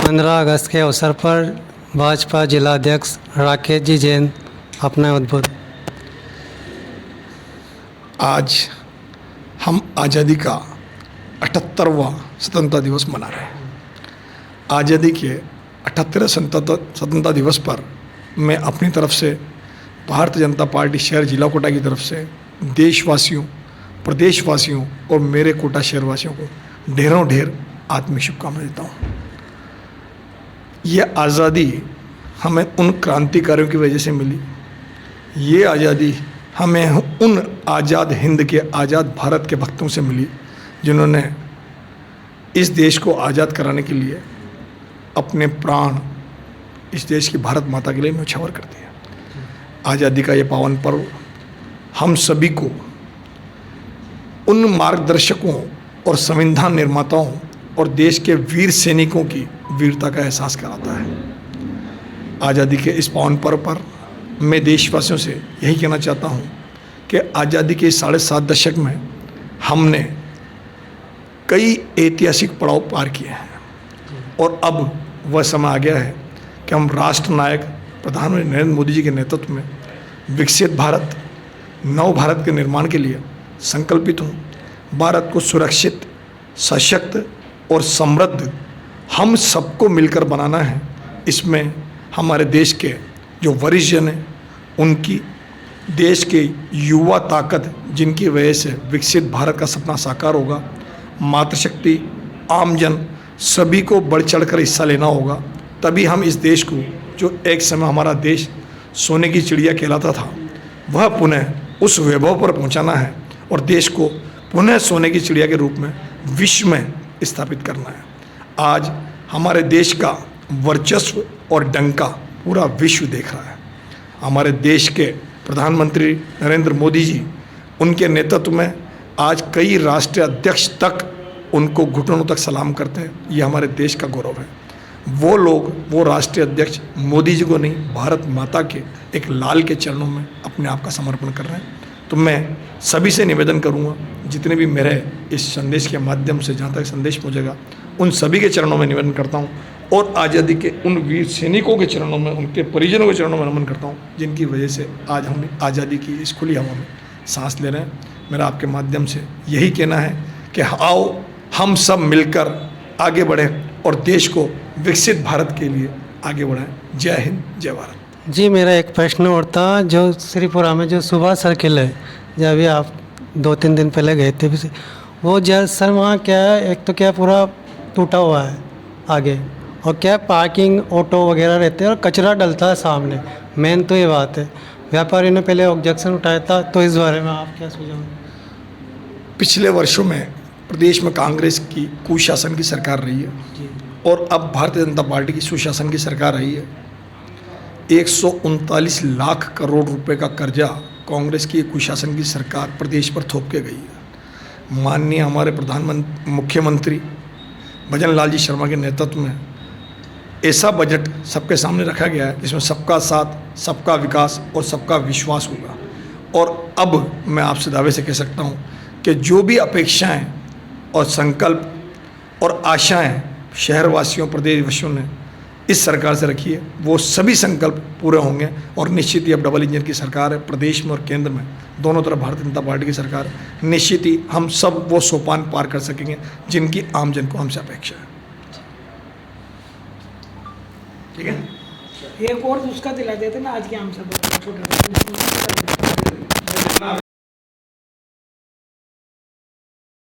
15 अगस्त के अवसर पर भाजपा जिलाध्यक्ष राकेश जी जैन अपना उद्बोधन। आज हम आज़ादी का 78वां स्वतंत्रता दिवस मना रहे हैं। आज़ादी के 78वें स्वतंत्रता दिवस पर मैं अपनी तरफ से भारतीय जनता पार्टी शहर जिला कोटा की तरफ से देशवासियों, प्रदेशवासियों और मेरे कोटा शहरवासियों को ढेरों ढेर आत्मिक शुभकामनाएं देता हूँ। ये आज़ादी हमें उन क्रांतिकारियों की वजह से मिली। ये आज़ादी हमें उन आज़ाद हिंद के, आज़ाद भारत के भक्तों से मिली जिन्होंने इस देश को आज़ाद कराने के लिए अपने प्राण इस देश की भारत माता के लिए न्यौछावर कर दिया। आज़ादी का ये पावन पर्व हम सभी को उन मार्गदर्शकों और संविधान निर्माताओं और देश के वीर सैनिकों की वीरता का एहसास कराता है। आज़ादी के इस पावन पर्व पर मैं देशवासियों से यही कहना चाहता हूँ कि आज़ादी के 7.5 दशक में हमने कई ऐतिहासिक पड़ाव पार किए हैं और अब वह समय आ गया है कि हम राष्ट्र नायक प्रधानमंत्री नरेंद्र मोदी जी के नेतृत्व में विकसित भारत, नव भारत के निर्माण के लिए संकल्पित हूँ। भारत को सुरक्षित, सशक्त और समृद्ध हम सबको मिलकर बनाना है। इसमें हमारे देश के जो वरिष्ठ जन हैं, उनकी, देश के युवा ताकत जिनकी वजह से विकसित भारत का सपना साकार होगा, मातृशक्ति, आमजन सभी को बढ़ चढ़कर हिस्सा लेना होगा। तभी हम इस देश को, जो एक समय हमारा देश सोने की चिड़िया कहलाता था, वह पुनः उस वैभव पर पहुंचाना है और देश को पुनः सोने की चिड़िया के रूप में विश्व में स्थापित करना है। आज हमारे देश का वर्चस्व और डंका पूरा विश्व देख रहा है। हमारे देश के प्रधानमंत्री नरेंद्र मोदी जी, उनके नेतृत्व में आज कई राष्ट्रीय अध्यक्ष तक उनको घुटनों तक सलाम करते हैं। ये हमारे देश का गौरव है। वो लोग, वो राष्ट्रीय अध्यक्ष मोदी जी को नहीं, भारत माता के एक लाल के चरणों में अपने आप का समर्पण कर रहे हैं। तो मैं सभी से निवेदन करूंगा, जितने भी मेरे इस संदेश के माध्यम से जहाँ तक संदेश पहुँचेगा, उन सभी के चरणों में निवेदन करता हूँ और आज़ादी के उन वीर सैनिकों के चरणों में, उनके परिजनों के चरणों में नमन करता हूँ, जिनकी वजह से आज हम आज़ादी की इस खुली हवा में सांस ले रहे हैं। मेरा आपके माध्यम से यही कहना है कि आओ हम सब मिलकर आगे बढ़ें और देश को विकसित भारत के लिए आगे बढ़ाएं। जय हिंद, जय भारत। जी, मेरा एक प्रश्न और था, जो श्रीपुरा में जो सुभाष सर्किल है, जब अभी आप 2-3 दिन पहले गए थे, वो सर वहाँ क्या है, एक तो क्या पूरा टूटा हुआ है आगे, और क्या पार्किंग ऑटो वगैरह रहते हैं और कचरा डलता है सामने। मेन तो ये बात है। व्यापारी ने पहले ऑब्जेक्शन उठाया था, तो इस बारे में आप क्या सुझाव? पिछले वर्षों में प्रदेश में कांग्रेस की कुशासन की सरकार रही है और अब भारतीय जनता पार्टी की सुशासन की सरकार रही है। 139 लाख करोड़ रुपए का कर्जा कांग्रेस की कुशासन की सरकार प्रदेश पर थोप के गई है। माननीय हमारे मुख्यमंत्री भजन लाल जी शर्मा के नेतृत्व में ऐसा बजट सबके सामने रखा गया है जिसमें सबका साथ, सबका विकास और सबका विश्वास होगा। और अब मैं आपसे दावे से कह सकता हूँ कि जो भी अपेक्षाएं और संकल्प और आशाएं शहरवासियों, प्रदेशवासियों ने इस सरकार से रखी है, वो सभी संकल्प पूरे होंगे और निश्चित ही अब डबल इंजन की सरकार है, प्रदेश में और केंद्र में दोनों तरफ भारतीय जनता पार्टी की सरकार है। निश्चित ही हम सब वो सोपान पार कर सकेंगे जिनकी आमजन को हमसे अपेक्षा है। ठीक है, एक और उसका दिला देते ना आज की आम सभा छोटा